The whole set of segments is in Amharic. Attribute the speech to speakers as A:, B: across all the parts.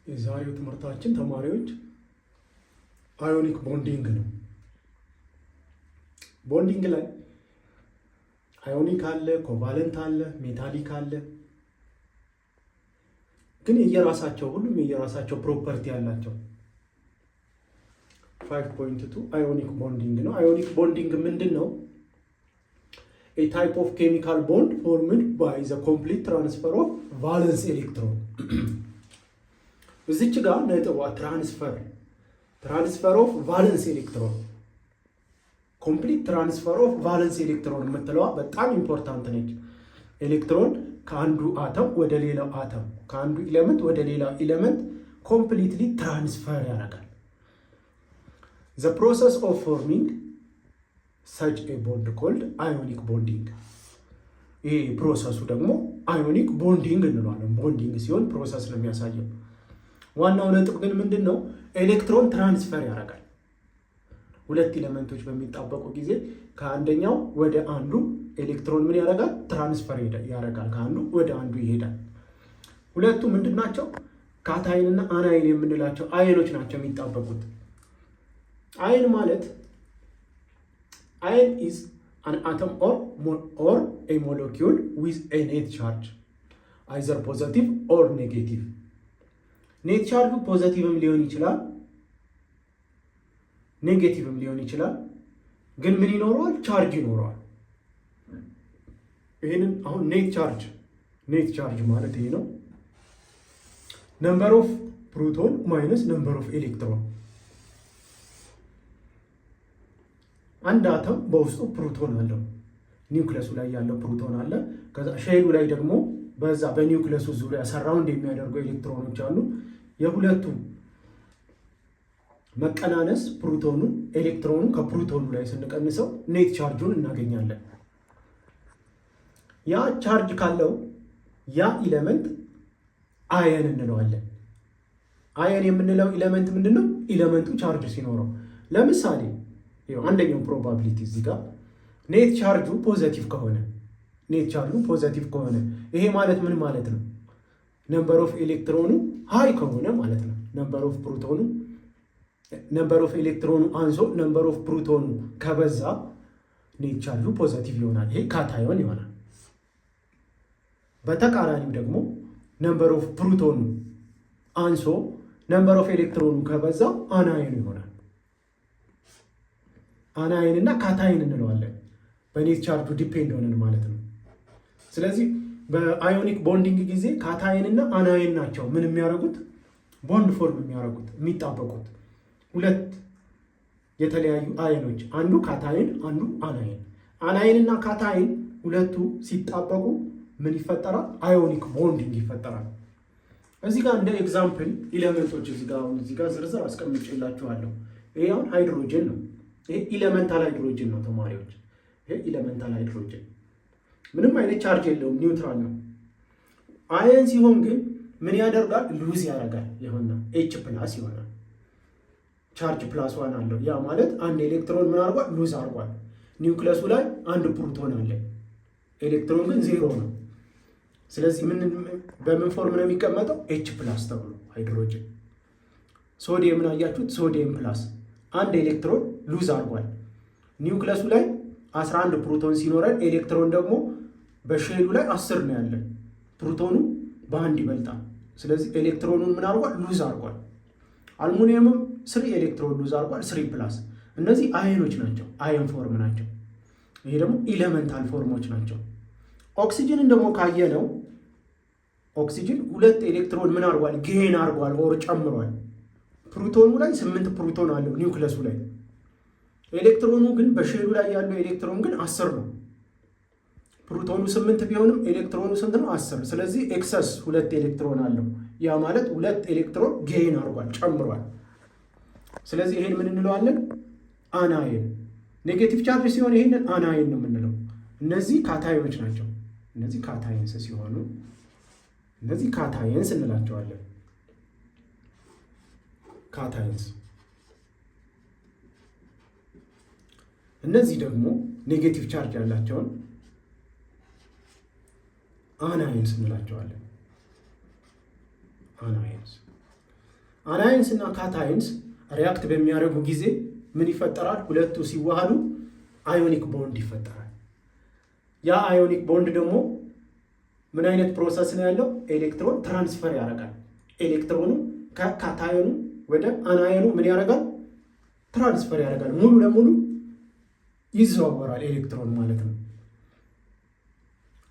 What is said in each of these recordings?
A: የዛሬው ትምህርታችን ተማሪዎች አዮኒክ ቦንዲንግ ነው። ቦንዲንግ ላይ አዮኒክ አለ፣ ኮቫለንት አለ፣ ሜታሊክ አለ። ግን ሁሉም የየራሳቸው ፕሮፐርቲ ያላቸው 5.2 አዮኒክ ቦንዲንግ ነው። አዮኒክ ቦንዲንግ ምንድነው? A type of chemical bond formed by the complete transfer of valence electron እዚች ጋር ነጥቧ ትራንስፈር ኦፍ ቫለንስ ኤሌክትሮን ኮምፕሊት ትራንስፈር ኦፍ ቫለንስ ኤሌክትሮን የምትለዋ በጣም ኢምፖርታንት ነች። ኤሌክትሮን ከአንዱ አተም ወደ ሌላው አተም ከአንዱ ኤሌመንት ወደ ሌላው ኤሌመንት ኮምፕሊትሊ ትራንስፈር ያደርጋል። the process of forming such a bond called ionic bonding። ይሄ ፕሮሰሱ ደግሞ አዮኒክ ቦንዲንግ እንለዋለን። ቦንዲንግ ሲሆን ፕሮሰስ ነው የሚያሳየው። ዋናው ነጥብ ግን ምንድነው? ኤሌክትሮን ትራንስፈር ያደርጋል። ሁለት ኤሌመንቶች በሚጣበቁ ጊዜ ከአንደኛው ወደ አንዱ ኤሌክትሮን ምን ያደርጋል? ትራንስፈር ያደርጋል። ከአንዱ ወደ አንዱ ይሄዳል። ሁለቱ ምንድናቸው? ካታይን እና አናይን የምንላቸው አየኖች ናቸው የሚጣበቁት። አየን ማለት አየን is an atom or a molecule with a net charge either positive or negative። ኔት ቻርጁ ፖዚቲቭም ሊሆን ይችላል ኔጌቲቭም ሊሆን ይችላል። ግን ምን ይኖረዋል? ቻርጅ ይኖረዋል። ይሄንን አሁን ኔት ቻርጅ ማለት ይሄ ነው። ነምበር ኦፍ ፕሮቶን ማይነስ ነምበር ኦፍ ኤሌክትሮን። አንድ አተም በውስጡ ፕሮቶን አለው። ኒውክለሱ ላይ ያለው ፕሮቶን አለ። ከዛ ሼሉ ላይ ደግሞ በዛ በኒውክለሱ ዙሪያ ሰራውንድ የሚያደርጉ ኤሌክትሮኖች አሉ። የሁለቱ መቀናነስ ኤሌክትሮኑ ከፕሮቶኑ ላይ ስንቀንሰው ኔት ቻርጁን እናገኛለን። ያ ቻርጅ ካለው ያ ኤሌመንት አየን እንለዋለን። አየን የምንለው ኤሌመንት ምንድነው? ኤሌመንቱ ቻርጅ ሲኖረው። ለምሳሌ አንደኛው ፕሮባቢሊቲ እዚህ ጋር ኔት ቻርጁ ፖዚቲቭ ከሆነ ይሄ ማለት ምን ማለት ነው? ነምበር ኦፍ ኤሌክትሮኑ ሃይ ከሆነ ማለት ነው። ነምበር ኦፍ ኤሌክትሮኑ አንሶ ነምበር ኦፍ ፕሮቶኑ ከበዛ ኔት ቻርጁ ፖዚቲቭ ይሆናል። ይሄ ካታዮን ይሆናል። በተቃራኒው ደግሞ ነምበር ኦፍ ፕሮቶኑ አንሶ ነምበር ኦፍ ኤሌክትሮኑ ከበዛ አናዮን ይሆናል። አናይን እና ካታይን እንለዋለን። በኔት ቻርጁ ዲፔንድ ሆነን ማለት ነው። ስለዚህ በአዮኒክ ቦንዲንግ ጊዜ ካታይን እና አናይን ናቸው ምን የሚያደርጉት? ቦንድ ፎርም የሚጣበቁት ሁለት የተለያዩ አየኖች፣ አንዱ ካታይን አንዱ አናይን። አናይን እና ካታይን ሁለቱ ሲጣበቁ ምን ይፈጠራል? አዮኒክ ቦንዲንግ ይፈጠራል። እዚህ ጋር እንደ ኤግዛምፕል ኤሌመንቶች እዚህ ጋር ዝርዝር አስቀምጬላችኋለሁ። ይሄ አሁን ሃይድሮጅን ነው። ይሄ ኢሌመንታል ሃይድሮጅን ነው ተማሪዎች። ይሄ ኢሌመንታል ሃይድሮጅን ምንም አይነት ቻርጅ የለውም፣ ኒውትራል ነው። አየን ሲሆን ግን ምን ያደርጋል? ሉዝ ያደርጋል። ይሆንና ኤች ፕላስ ይሆናል። ቻርጅ ፕላስ ዋን አለው። ያ ማለት አንድ ኤሌክትሮን ምን አድርጓል? ሉዝ አድርጓል። ኒውክለሱ ላይ አንድ ፕሮቶን አለ፣ ኤሌክትሮን ግን ዜሮ ነው። ስለዚህ በምን ፎርም ነው የሚቀመጠው? ኤች ፕላስ ተብሎ ሃይድሮጅን። ሶዲየምን አያችሁት? ሶዲየም ፕላስ አንድ ኤሌክትሮን ሉዝ አድርጓል። ኒውክለሱ ላይ 11 ፕሮቶን ሲኖረን ኤሌክትሮን ደግሞ በሼሉ ላይ 10 ነው ያለን። ፕሮቶኑ በአንድ ይበልጣል። ስለዚህ ኤሌክትሮኑን ምን አድርጓል? ሉዝ አድርጓል። አልሙኒየምም 3 ኤሌክትሮን ሉዝ አድርጓል፣ 3 ፕላስ። እነዚህ አየኖች ናቸው፣ አየን ፎርም ናቸው። ይሄ ደግሞ ኢሌመንታል ፎርሞች ናቸው። ኦክሲጅንን ደግሞ ካየነው ኦክሲጅን 2 ኤሌክትሮን ምን አድርጓል? ጌን አድርጓል ኦር ጨምሯል። ፕሮቶኑ ላይ 8 ፕሮቶን አለው ኒውክለሱ ላይ። ኤሌክትሮኑ ግን በሼሉ ላይ ያለው ኤሌክትሮን ግን 10 ነው። ፕሮቶኑ 8 ቢሆንም ኤሌክትሮኑ ስንት ነው? 10። ስለዚህ ኤክሰስ 2 ኤሌክትሮን አለው። ያ ማለት 2 ኤሌክትሮን ጌን አድርጓል ጨምሯል። ስለዚህ ይሄን ምን እንለዋለን? አናይን። ኔጌቲቭ ቻርጅ ሲሆን ይሄንን አናይን ነው የምንለው። እነዚህ ካታዮኖች ናቸው። እነዚህ ካታየንስ ሲሆኑ እነዚህ ካታየንስ እንላቸዋለን። ካታየንስ። እነዚህ ደግሞ ኔጌቲቭ ቻርጅ ያላቸውን አናይንስ እንላቸዋለን። አናይንስ አናይንስ እና ካታይንስ ሪያክት በሚያደርጉ ጊዜ ምን ይፈጠራል? ሁለቱ ሲዋሃዱ አዮኒክ ቦንድ ይፈጠራል። ያ አዮኒክ ቦንድ ደግሞ ምን አይነት ፕሮሰስ ነው ያለው? ኤሌክትሮን ትራንስፈር ያደርጋል። ኤሌክትሮኑ ከካታዮኑ ወደ አናዮኑ ምን ያደርጋል? ትራንስፈር ያደርጋል። ሙሉ ለሙሉ ይዘዋወራል ኤሌክትሮን ማለት ነው።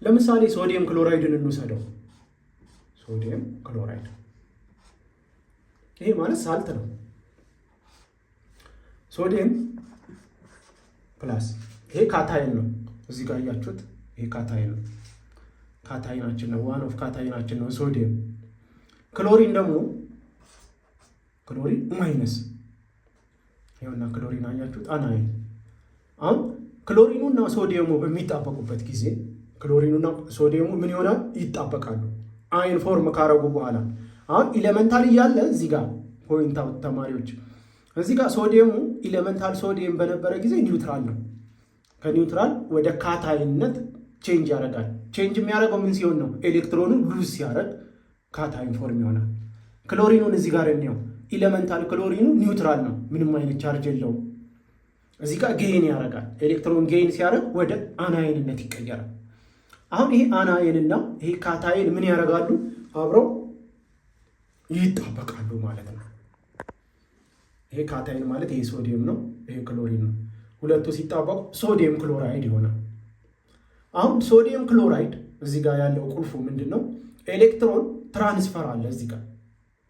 A: ለምሳሌ ሶዲየም ክሎራይድን እንውሰደው። ሶዲየም ክሎራይድ ይሄ ማለት ሳልት ነው። ሶዲየም ፕላስ ይሄ ካታይን ነው። እዚህ ጋር እያችሁት ይሄ ካታይን ነው። ካታይናችን ነው። ዋን ኦፍ ካታይናችን ነው ሶዲየም። ክሎሪን ደግሞ ክሎሪን ማይነስ ይኸውና፣ ክሎሪን አያችሁት አናይን። አሁን ክሎሪኑና ሶዲየሙ በሚጣበቁበት ጊዜ ክሎሪኑና ሶዲየሙ ምን ይሆናል? ይጣበቃሉ። አይን ፎርም ካረጉ በኋላ አሁን ኢሌመንታል እያለ እዚህ ጋር ፖይንት አውት ተማሪዎች፣ እዚህ ጋር ሶዲየሙ ኢሌመንታል ሶዲየም በነበረ ጊዜ ኒውትራል ነው። ከኒውትራል ወደ ካታይንነት ቼንጅ ያደርጋል። ቼንጅ የሚያደርገው ምን ሲሆን ነው? ኤሌክትሮኑን ሉዝ ሲያደርግ ካታይን ፎርም ይሆናል። ክሎሪኑን እዚህ ጋር እንየው። ኢሌመንታል ክሎሪኑ ኒውትራል ነው፣ ምንም አይነት ቻርጅ የለውም። እዚህ ጋር ጌይን ያደርጋል። ኤሌክትሮን ጌይን ሲያደርግ ወደ አናይንነት ይቀየራል። አሁን ይሄ አናይንና ይሄ ካታይን ምን ያደርጋሉ? አብረው ይጣበቃሉ ማለት ነው። ይሄ ካታይን ማለት ይሄ ሶዲየም ነው፣ ይሄ ክሎሪን ነው። ሁለቱ ሲጣበቁ ሶዲየም ክሎራይድ ይሆናል። አሁን ሶዲየም ክሎራይድ እዚህ ጋር ያለው ቁልፉ ምንድን ነው? ኤሌክትሮን ትራንስፈር አለ። እዚህ ጋር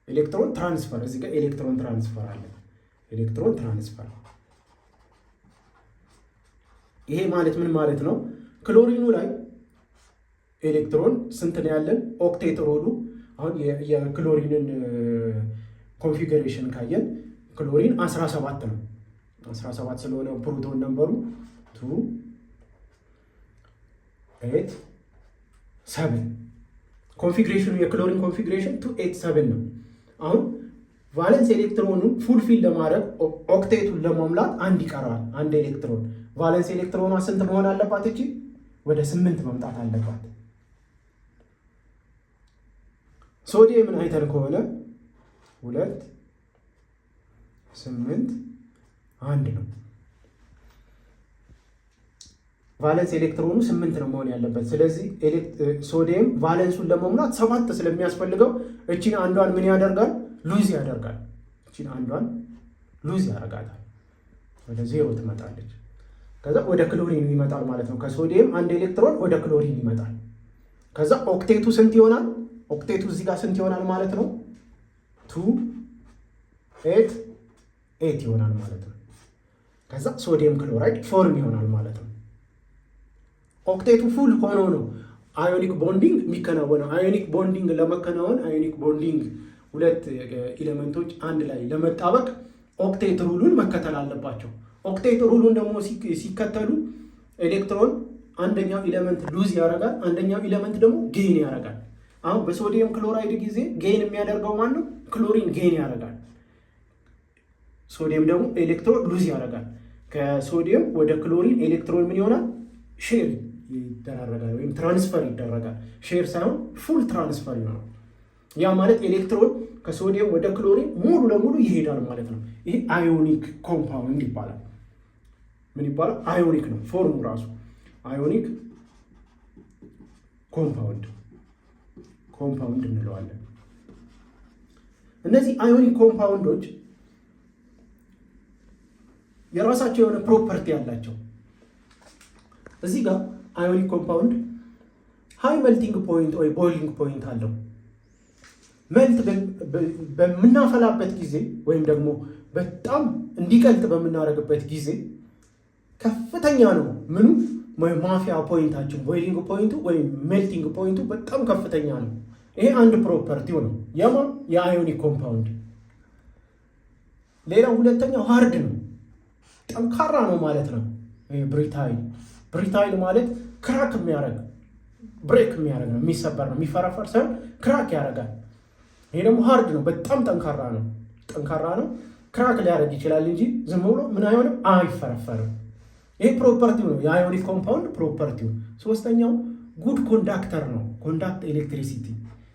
A: ኤሌክትሮን ትራንስፈር፣ እዚህ ጋር ኤሌክትሮን ትራንስፈር አለ። ኤሌክትሮን ትራንስፈር ይሄ ማለት ምን ማለት ነው? ክሎሪኑ ላይ ኤሌክትሮን ስንት ነው ያለን? ኦክቴት ሮሉ። አሁን የክሎሪንን ኮንፊግሬሽን ካየን ክሎሪን 17 ነው። 17 ስለሆነ ፕሮቶን ነምበሩ 2 8 7 ኮንፊግሬሽኑ የክሎሪን ኮንፊግሬሽን 287 ነው። አሁን ቫለንስ ኤሌክትሮኑን ፉልፊል ለማድረግ ኦክቴቱን ለመሙላት አንድ ይቀራል። አንድ ኤሌክትሮን ቫለንስ ኤሌክትሮኗ ስንት መሆን አለባት? እቺ ወደ 8 መምጣት አለባት። ሶዲየምን አይተን ከሆነ 2 8 1 ነው። ቫለንስ ኤሌክትሮኑ 8 ነው መሆን ያለበት። ስለዚህ ሶዲየም ቫለንሱን ለመሙላት 7 ስለሚያስፈልገው እቺን አንዷን ምን ያደርጋል? ሉዝ ያደርጋል። እቺን አንዷን ሉዝ ያደርጋታል። ወደ 0 ትመጣለች። ከዛ ወደ ክሎሪን ይመጣል ማለት ነው። ከሶዲየም አንድ ኤሌክትሮን ወደ ክሎሪን ይመጣል። ከዛ ኦክቴቱ ስንት ይሆናል? ኦክቴቱ እዚህ ጋር ስንት ይሆናል ማለት ነው? 2 8 8 ይሆናል ማለት ነው። ከዛ ሶዲየም ክሎራይድ ፎርም ይሆናል ማለት ነው። ኦክቴቱ ፉል ሆኖ ነው አዮኒክ ቦንዲንግ የሚከናወነው። አዮኒክ ቦንዲንግ ለመከናወን አዮኒክ ቦንዲንግ ሁለት ኤሌመንቶች አንድ ላይ ለመጣበቅ ኦክቴት ሩሉን መከተል አለባቸው። ኦክቴት ሩሉን ደግሞ ሲከተሉ ኤሌክትሮን አንደኛው ኤሌመንት ሉዝ ያደርጋል፣ አንደኛው ኤሌመንት ደግሞ ጌይን ያደርጋል። አሁን በሶዲየም ክሎራይድ ጊዜ ጌይን የሚያደርገው ማን ነው? ክሎሪን ጌይን ያደርጋል። ሶዲየም ደግሞ ኤሌክትሮን ሉዝ ያደርጋል። ከሶዲየም ወደ ክሎሪን ኤሌክትሮን ምን ይሆናል? ሼር ይደራረጋል ወይም ትራንስፈር ይደረጋል። ሼር ሳይሆን ፉል ትራንስፈር ይሆናል። ያ ማለት ኤሌክትሮን ከሶዲየም ወደ ክሎሪን ሙሉ ለሙሉ ይሄዳል ማለት ነው። ይሄ አዮኒክ ኮምፓውንድ ይባላል። ምን ይባላል? አዮኒክ ነው ፎርሙ ራሱ አዮኒክ ኮምፓውንድ እንለዋለን። እነዚህ አዮኒክ ኮምፓውንዶች የራሳቸው የሆነ ፕሮፐርቲ ያላቸው። እዚህ ጋር አዮኒክ ኮምፓውንድ ሃይ ሜልቲንግ ፖይንት ወይ ቦይሊንግ ፖይንት አለው። መልት በምናፈላበት ጊዜ ወይም ደግሞ በጣም እንዲቀልጥ በምናደርግበት ጊዜ ከፍተኛ ነው። ምኑ ማፊያ ፖይንታችን ቦይሊንግ ፖይንቱ ወይም ሜልቲንግ ፖይንቱ በጣም ከፍተኛ ነው። ይሄ አንድ ፕሮፐርቲው ነው የአዮኒክ ኮምፓውንድ። ሌላው ሁለተኛው ሃርድ ነው፣ ጠንካራ ነው ማለት ነው። ብሪታይል ማለት ክራክ የሚያደርግ ብሬክ የሚያደርግ ነው፣ የሚሰበር ነው፣ የሚፈረፈር ሳይሆን ክራክ ያደርጋል። ይሄ ደግሞ ሃርድ ነው፣ በጣም ጠንካራ ነው። ክራክ ሊያደርግ ይችላል እንጂ ዝም ብሎ ምን አይሆንም፣ አይፈረፈርም። ይሄ ፕሮፐርቲው ነው የአዮኒክ ኮምፓውንድ ፕሮፐርቲው። ሶስተኛው ጉድ ኮንዳክተር ነው። ኮንዳክት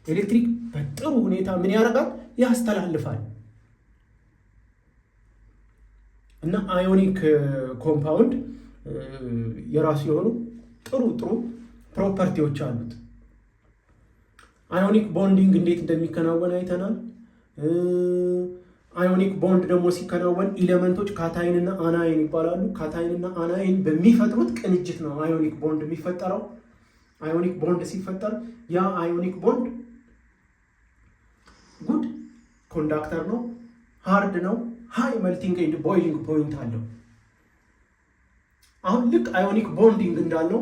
A: ኤሌክትሪክ በጥሩ ሁኔታ ምን ያደርጋል? ያስተላልፋል። እና አዮኒክ ኮምፓውንድ የራሱ የሆኑ ጥሩ ፕሮፐርቲዎች አሉት። አዮኒክ ቦንዲንግ እንዴት እንደሚከናወን አይተናል። አዮኒክ ቦንድ ደግሞ ሲከናወን ኢሌመንቶች ካታይን እና አናይን ይባላሉ። ካታይን እና አናይን በሚፈጥሩት ቅንጅት ነው አዮኒክ ቦንድ የሚፈጠረው። አዮኒክ ቦንድ ሲፈጠር ያ አዮኒክ ቦንድ ጉድ ኮንዳክተር ነው፣ ሃርድ ነው፣ ሃይ መልቲንግ ኤንድ ቦይሊንግ ፖይንት አለው። አሁን ልክ አዮኒክ ቦንዲንግ እንዳለው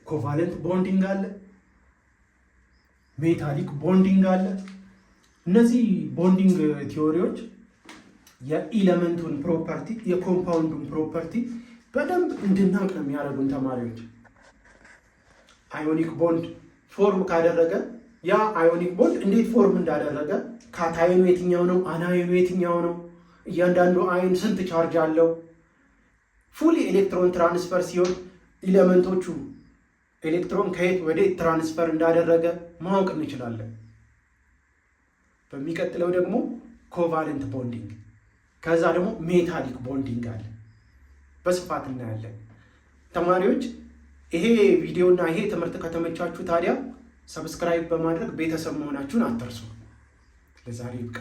A: ኮቫለንት ቦንዲንግ አለ፣ ሜታሊክ ቦንዲንግ አለ። እነዚህ ቦንዲንግ ቲዎሪዎች የኢለመንቱን ፕሮፐርቲ የኮምፓውንዱን ፕሮፐርቲ በደንብ እንድናውቅ ነው የሚያደርጉን ተማሪዎች። አዮኒክ ቦንድ ፎርም ካደረገ ያ አዮኒክ ቦንድ እንዴት ፎርም እንዳደረገ፣ ካታይኑ የትኛው ነው፣ አናይኑ የትኛው ነው፣ እያንዳንዱ አይን ስንት ቻርጅ አለው፣ ፉሊ ኤሌክትሮን ትራንስፈር ሲሆን ኢለመንቶቹ ኤሌክትሮን ከየት ወዴት ትራንስፈር እንዳደረገ ማወቅ እንችላለን። በሚቀጥለው ደግሞ ኮቫለንት ቦንዲንግ፣ ከዛ ደግሞ ሜታሊክ ቦንዲንግ አለ። በስፋት እናያለን። ተማሪዎች ይሄ ቪዲዮ እና ይሄ ትምህርት ከተመቻችሁ ታዲያ ሰብስክራይብ በማድረግ ቤተሰብ መሆናችሁን አትርሱ። ለዛሬ ይብቃ።